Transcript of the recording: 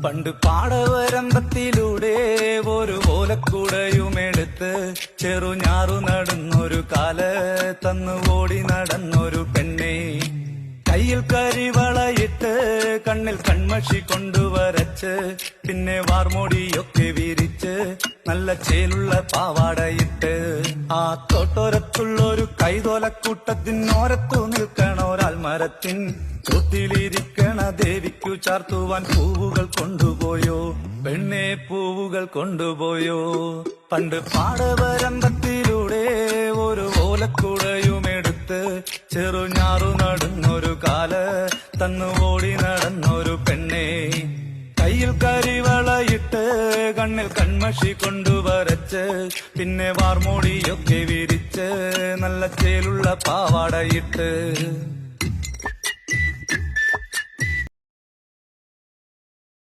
പണ്ട് പാടവരമ്പത്തിലൂടെ ഒരു ഓലക്കുടയുമെടുത്ത് ചെറുഞാറു നടന്നൊരു കാല് തന്നു ഓടി നടന്നൊരു പെണ്ണെ. കയ്യിൽ കരിവളയിട്ട് കണ്ണിൽ കൺമഷി കൊണ്ടുവരച്ച് പിന്നെ വാർമോടിയൊക്കെ വിരിച്ച് നല്ല ചേലുള്ള പാവാടയിട്ട് ആ തോട്ടോരത്തുള്ളൊരു കൈതോലക്കൂട്ടത്തിനോരത്തു നിൽക്കണൊരാൽ മരത്തിൻ തൊട്ടിലിരിക്കണ ദേവിക്കു ചാർത്തുവാൻ പൂവുകൾ കൊണ്ടുപോയോ പെണ്ണെ, പൂവുകൾ കൊണ്ടുപോയോ. പണ്ട് പാടവരമ്പത്തിലൂടെ ഒരു ഓലക്കുടയുമെടുത്ത് ചെറുഞാറു നടന്നൊരു കാല് തന്നു ഓടി നടന്നൊരു പെണ്ണെ. കയ്യിൽ കരിവളയിട്ട് കണ്ണിൽ കൺമഷി കൊണ്ടുവരച്ച് പിന്നെ വാർമോടിയൊക്കെ വിരിച്ച് നല്ല ചേലുള്ള പാവാടയിട്ട്